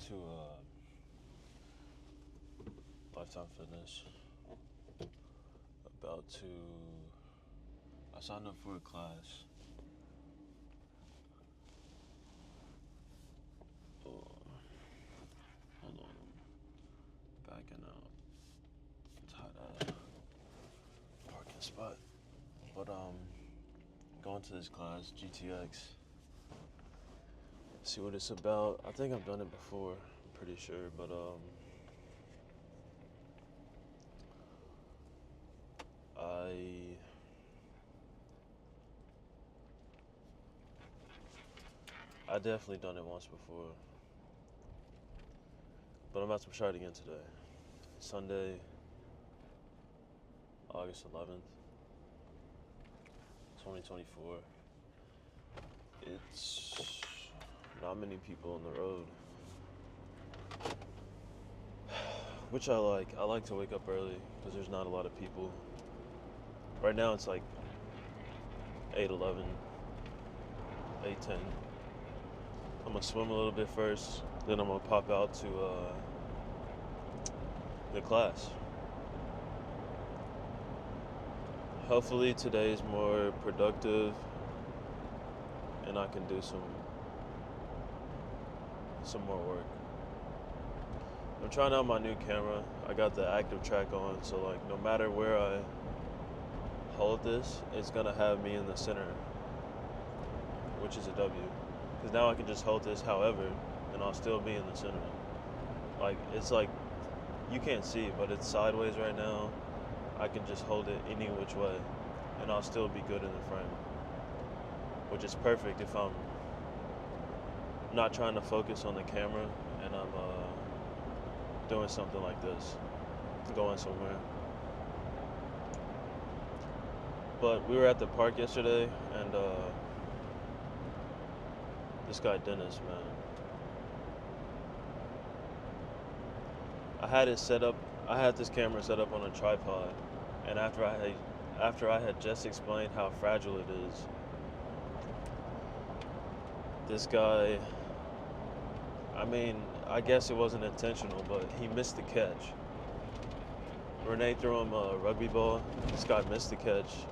to Lifetime Fitness. I signed up for a class. Hold on. Backing out. Tied a parking spot. But, going to this class, GTX. See what it's about. I think I've done it before. I'm pretty sure. But, I definitely done it once before, but I'm about to try it again today. Sunday, August 11th, 2024. It's not many people on the road, which I like. I like to wake up early because there's not a lot of people. Right now it's like 8:11, 8:10. I'm gonna swim a little bit first, then I'm gonna pop out to the class. Hopefully today is more productive and I can do some more work. I'm trying out my new camera. I got the active track on, so like no matter where I hold this, it's gonna have me in the center, which is a W. Because now I can just hold this however, and I'll still be in the center. Like, it's like, you can't see, but it's sideways right now. I can just hold it any which way, and I'll still be good in the frame. Which is perfect if I'm not trying to focus on the camera, and I'm doing something like this, going somewhere. But we were at the park yesterday, and this guy Dennis, man. I had this camera set up on a tripod, and after I had just explained how fragile it is, this guy, I mean, I guess it wasn't intentional, but he missed the catch. Renee threw him a rugby ball. This guy missed the catch.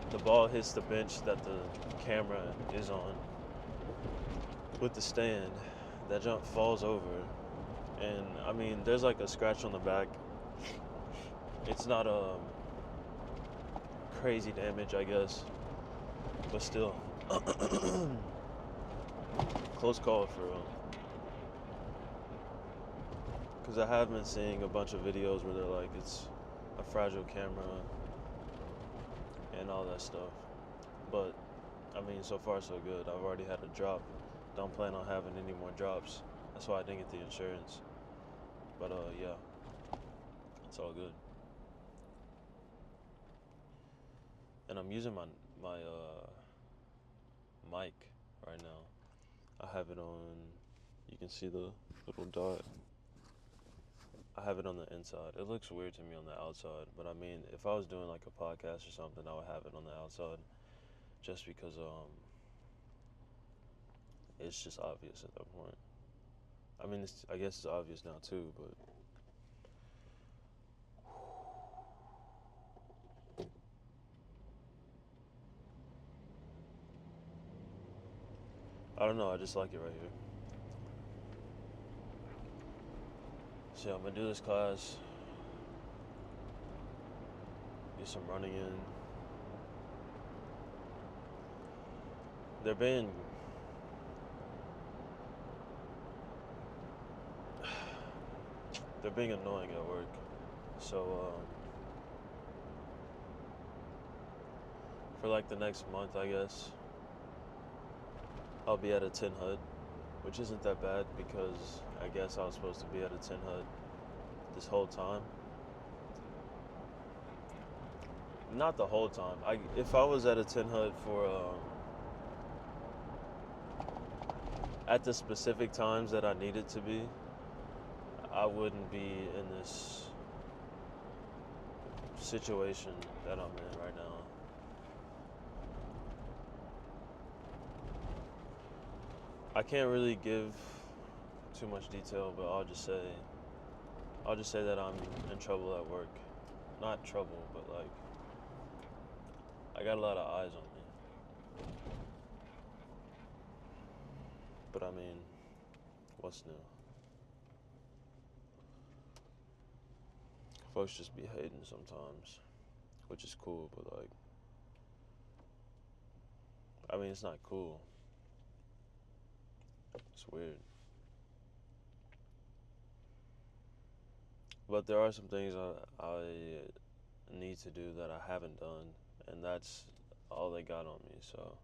The ball hits the bench that the camera is on with the stand. That jump falls over, and I mean, there's like a scratch on the back. It's not a crazy damage, I guess, but still, close call for real. Because I have been seeing a bunch of videos where they're like, it's a fragile camera and all that stuff. But I mean, so far so good. I've already had a drop. Don't plan on having any more drops. That's why I didn't get the insurance. But yeah, it's all good. And I'm using my mic right now. I have it on. You can see the little dot. I have it on the inside. It looks weird to me on the outside, but I mean, if I was doing like a podcast or something, I would have it on the outside, just because it's just obvious at that point. I mean, I guess it's obvious now too, but I don't know. I just like it right here. So yeah, I'm gonna do this class, get some running in. They're being annoying at work. So for like the next month, I guess, I'll be at a 10 HUD, which isn't that bad because I guess I was supposed to be at a 10 HUD this whole time. Not the whole time. If I was at a 10 HUD for at the specific times that I needed to be, I wouldn't be in this situation that I'm in right now. I can't really give too much detail, but I'll just say that I'm in trouble at work. Not trouble, but like I got a lot of eyes on me. But I mean, what's new? Folks just be hating sometimes, which is cool, but like, I mean, it's not cool. It's weird. But there are some things I need to do that I haven't done, and that's all they got on me. So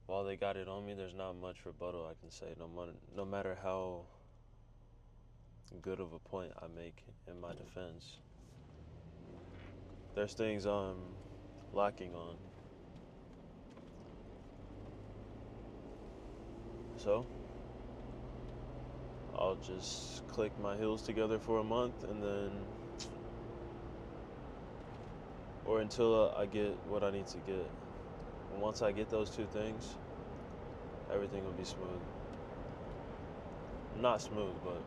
while they got it on me, there's not much rebuttal I can say, no matter how good of a point I make in my defense. There's things I'm lacking on. So I'll just click my heels together for a month and then, or until I get what I need to get. And once I get those two things, everything will be smooth. Not smooth, but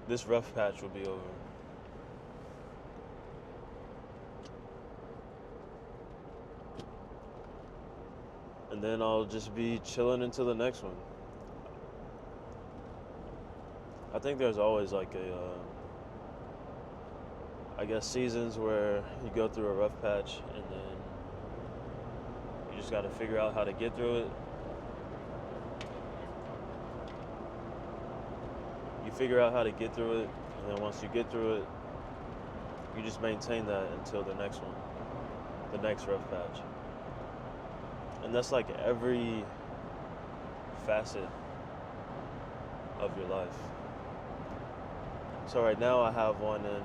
this rough patch will be over. And then I'll just be chilling until the next one. I think there's always like I guess seasons where you go through a rough patch and then you just gotta figure out how to get through it. You figure out how to get through it, and then once you get through it, you just maintain that until the next one, the next rough patch. And that's like every facet of your life. So right now I have one in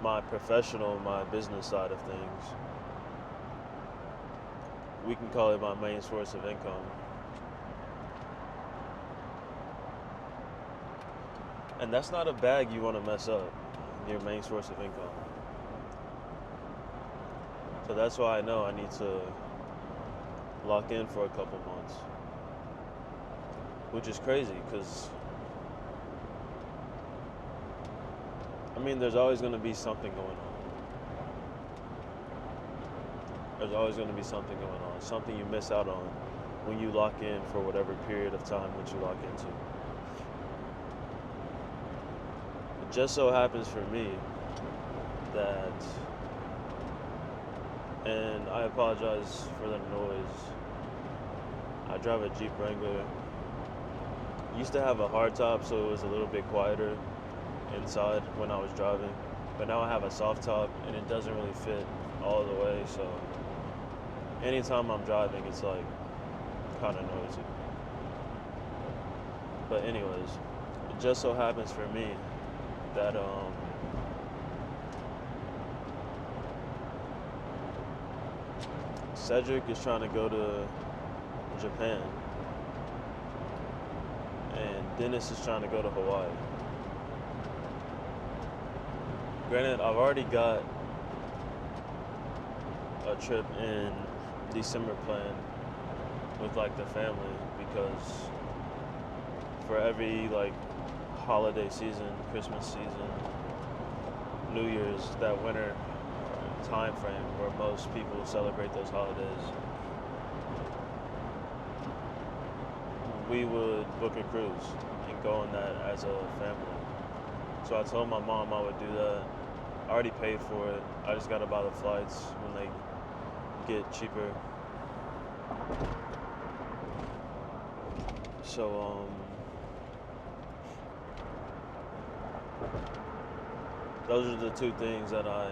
my professional, my business side of things. We can call it my main source of income. And that's not a bag you want to mess up, your main source of income. So that's why I know I need to lock in for a couple months. Which is crazy, because I mean, there's always going to be something going on. There's always going to be something going on. Something you miss out on when you lock in for whatever period of time that you lock into. It just so happens for me that, and I apologize for the noise, I drive a Jeep Wrangler. Used to have a hardtop, so it was a little bit quieter inside when I was driving, but now I have a soft top and it doesn't really fit all the way, so anytime I'm driving it's like kind of noisy. But anyways, it just so happens for me that Cedric is trying to go to Japan and Dennis is trying to go to Hawaii. Granted, I've already got a trip in December planned with like the family, because for every like holiday season, Christmas season, New Year's, that winter time frame where most people celebrate those holidays, we would book a cruise and go on that as a family. So I told my mom I would do that. I already paid for it. I just gotta buy the flights when they get cheaper. So those are the two things that I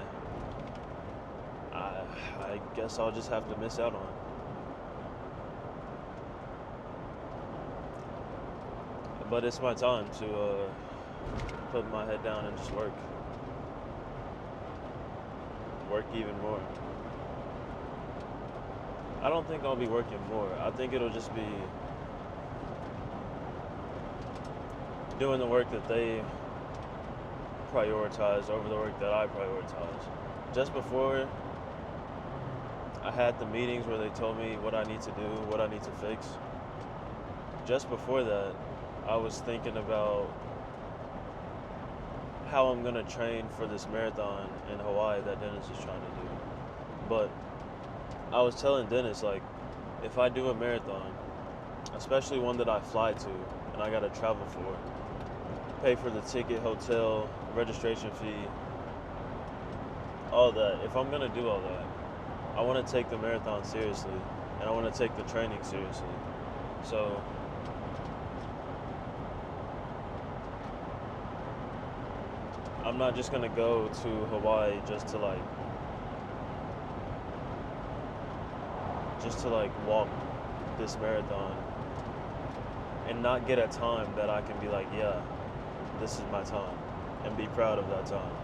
guess I'll just have to miss out on. But it's my time to put my head down and just work even more. I don't think I'll be working more. I think it'll just be doing the work that they prioritize over the work that I prioritize. Just before I had the meetings where they told me what I need to do, what I need to fix, just before that, I was thinking about how I'm gonna train for this marathon in Hawaii that Dennis is trying to do. But I was telling Dennis, like, if I do a marathon, especially one that I fly to and I gotta travel for, pay for the ticket, hotel, registration fee, all that. If I'm gonna do all that, I want to take the marathon seriously, and I want to take the training seriously. So I'm not just gonna go to Hawaii just to walk this marathon and not get a time that I can be like, yeah, this is my time, and be proud of that time.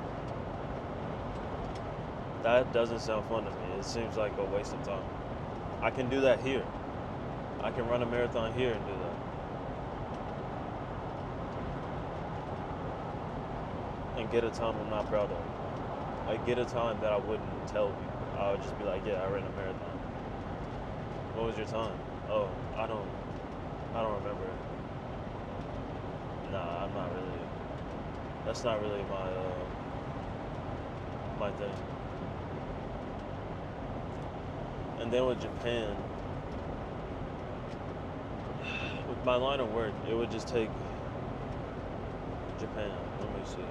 That doesn't sound fun to me. It seems like a waste of time. I can do that here. I can run a marathon here and do that. And get a time I'm not proud of. Like, get a time that I wouldn't tell people. I would just be like, yeah, I ran a marathon. What was your time? Oh, I don't remember. Nah, I'm not really. That's not really my thing. And then with Japan, with my line of work, it would just take Japan. Let me see.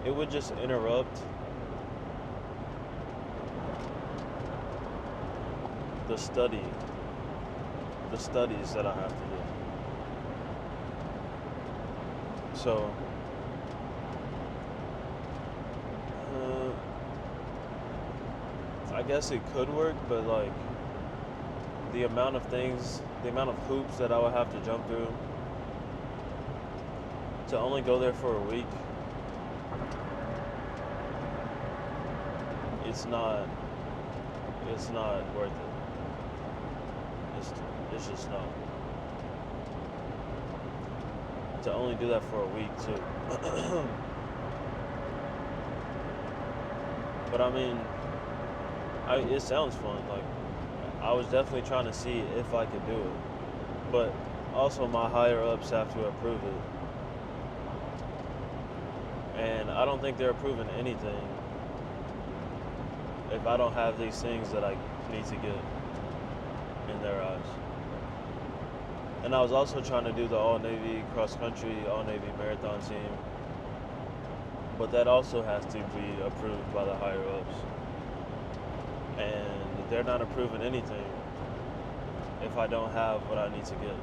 It would just interrupt the studies that I have to do. So, I guess it could work, but like the amount of hoops that I would have to jump through to only go there for a week, it's not worth it. It's just not. To only do that for a week too. But I mean, it sounds fun. Like, I was definitely trying to see if I could do it, but also my higher ups have to approve it, and I don't think they're approving anything if I don't have these things that I need to get in their eyes. And I was also trying to do the all-Navy cross-country, all-Navy marathon team, but that also has to be approved by the higher ups. And they're not approving anything if I don't have what I need to get.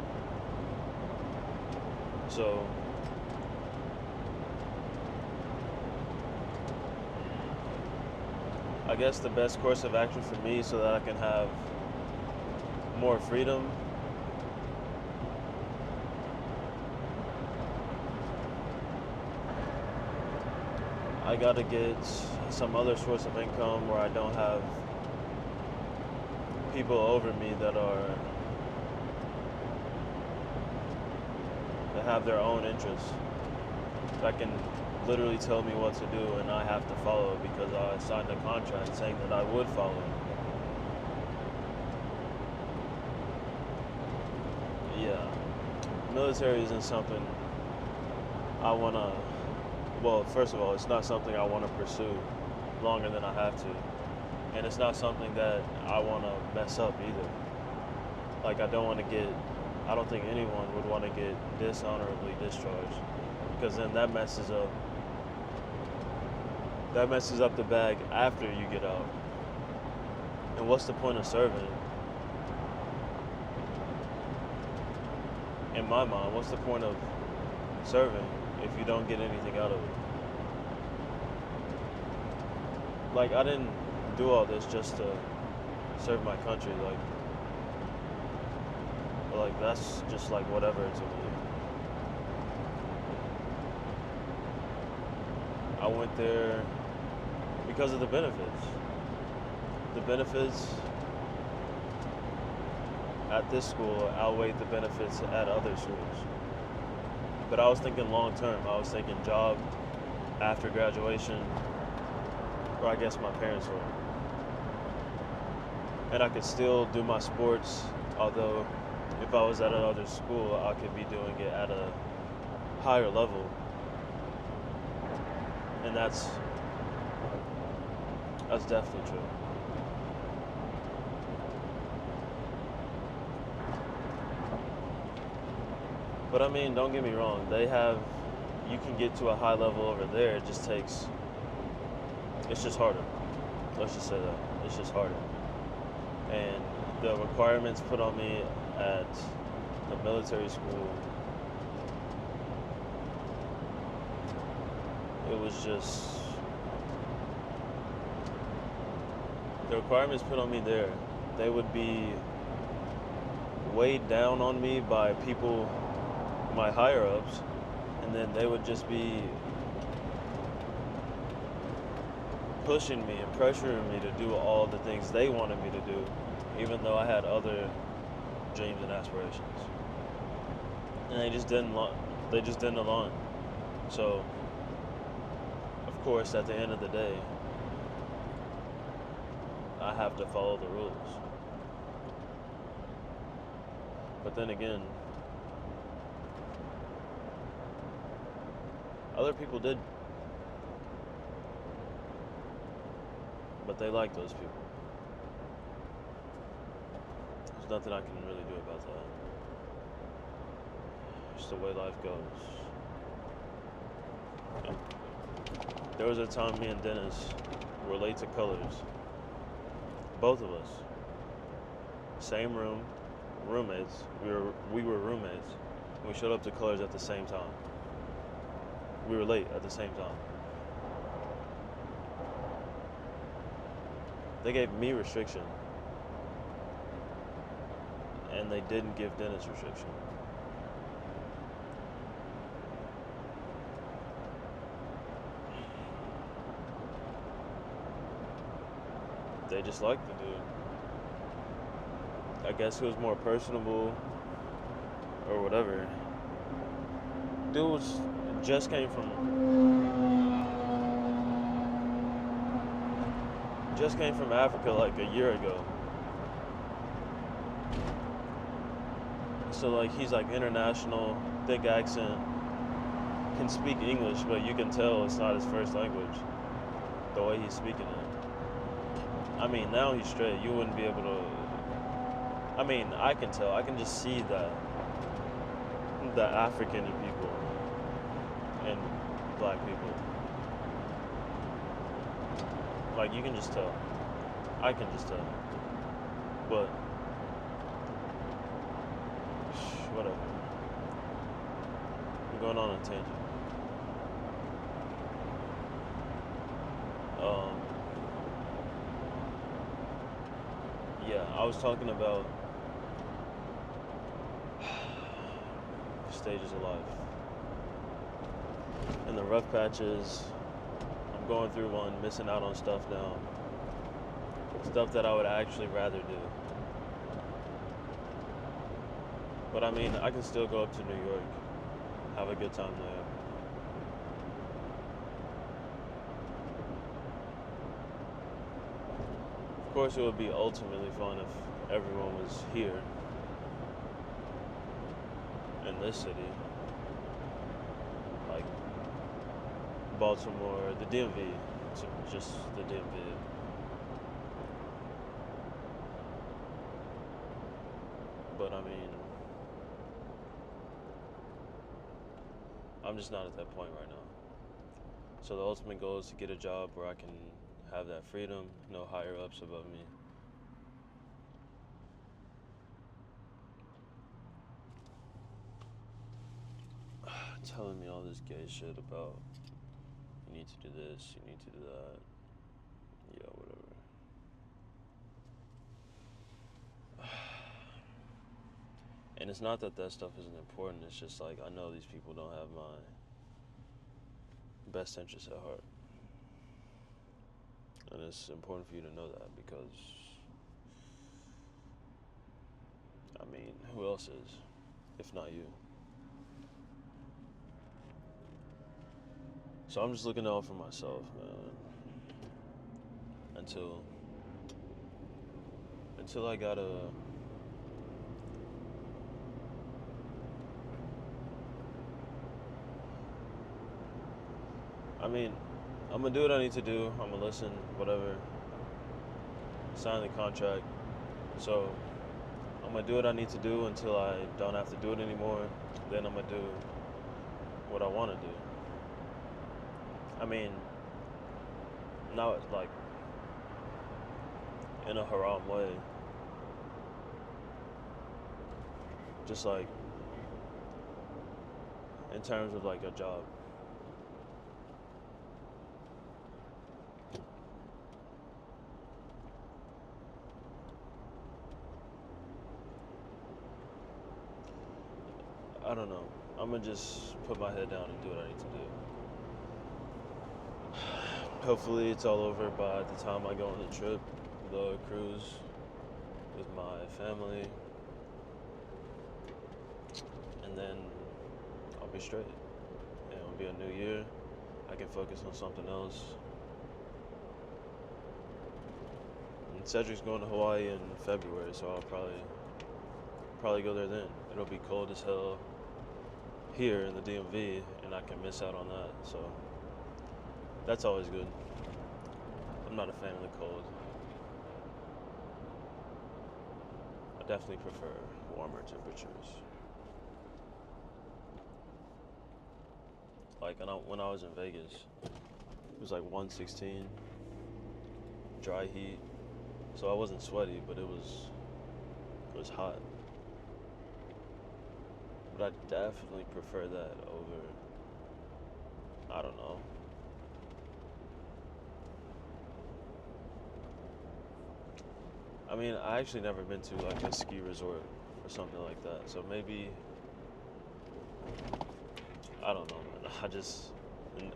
So I guess the best course of action for me, so that I can have more freedom, I gotta get some other source of income where I don't have people over me that have their own interests, that can literally tell me what to do and I have to follow it because I signed a contract saying that I would follow it. Yeah, military isn't something I wanna, well, first of all, it's not something I wanna pursue longer than I have to. And it's not something that I wanna mess up either. Like, I don't think anyone would wanna get dishonorably discharged, because then that messes up the bag after you get out. And what's the point of serving? In my mind, what's the point of serving if you don't get anything out of it? Like, I didn't do all this just to serve my country. Like that's just like whatever to me. I went there because of the benefits. The benefits at this school outweighed the benefits at other schools. But I was thinking long term. I was thinking job after graduation, or I guess my parents were. And I could still do my sports, although if I was at another school, I could be doing it at a higher level, and that's definitely true. But I mean, don't get me wrong. You can get to a high level over there. It's just harder. Let's just say that. It's just harder. And the requirements put on me at the military school, it was just, the requirements put on me there, they would be weighed down on me by people, my higher ups, and then they would just be pushing me and pressuring me to do all the things they wanted me to do, even though I had other dreams and aspirations. And they just didn't align. So, of course, at the end of the day, I have to follow the rules. But then again, other people did. But they like those people. There's nothing I can really do about that. Just the way life goes. Yeah. There was a time me and Dennis were late to colors. Both of us. Same room, roommates. We were roommates. And we showed up to colors at the same time. We were late at the same time. They gave me restriction, and they didn't give Dennis restriction. They just liked the dude. I guess he was more personable, or whatever. Dude just came from Africa like a year ago. So like he's like international, thick accent, can speak English, but you can tell it's not his first language, the way he's speaking it. I mean, now he's straight. You wouldn't be able to, I mean, I can tell. I can just see that the African in people and black people. Like, you can just tell. I can just tell. But, whatever. I'm going on a tangent. Yeah, I was talking about stages of life. And the rough patches, I'm going through one, missing out on stuff now. Stuff that I would actually rather do. But I mean, I can still go up to New York, have a good time there. Of course, it would be ultimately fun if everyone was here in this city. Like Baltimore, the DMV, so just the DMV. But I mean, I'm just not at that point right now. So the ultimate goal is to get a job where I can have that freedom, no higher ups above me. Telling me all this gay shit about you need to do this, you need to do that. Yeah, whatever. And it's not that stuff isn't important, it's just like I know these people don't have my best interests at heart. And it's important for you to know that because, I mean, who else is, if not you? So I'm just looking out for myself, man. Until I gotta I mean, I'm gonna do what I need to do. I'm gonna listen, whatever. Sign the contract. So I'm gonna do what I need to do until I don't have to do it anymore. Then I'm gonna do what I want to do. I mean, not like in a haram way. Just like in terms of like a job. I don't know. I'm gonna just put my head down and do what I need to do. Hopefully it's all over by the time I go on the trip, the cruise with my family, and then I'll be straight. And it'll be a new year. I can focus on something else. And Cedric's going to Hawaii in February, so I'll probably go there then. It'll be cold as hell here in the DMV, and I can miss out on that. So that's always good. I'm not a fan of the cold. I definitely prefer warmer temperatures. Like when I was in Vegas, it was like 116, dry heat. So I wasn't sweaty, but it was hot. But I definitely prefer that over, I don't know. I mean, I actually never been to like a ski resort or something like that. So maybe, I don't know, man.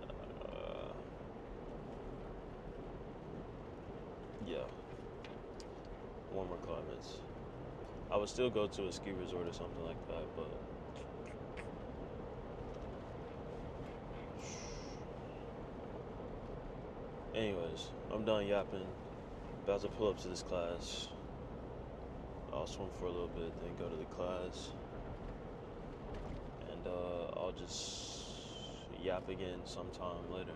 Yeah, warmer climates. I would still go to a ski resort or something like that, but anyways, I'm done yapping. About to pull up to this class. I'll swim for a little bit, then go to the class. And I'll just yap again sometime later.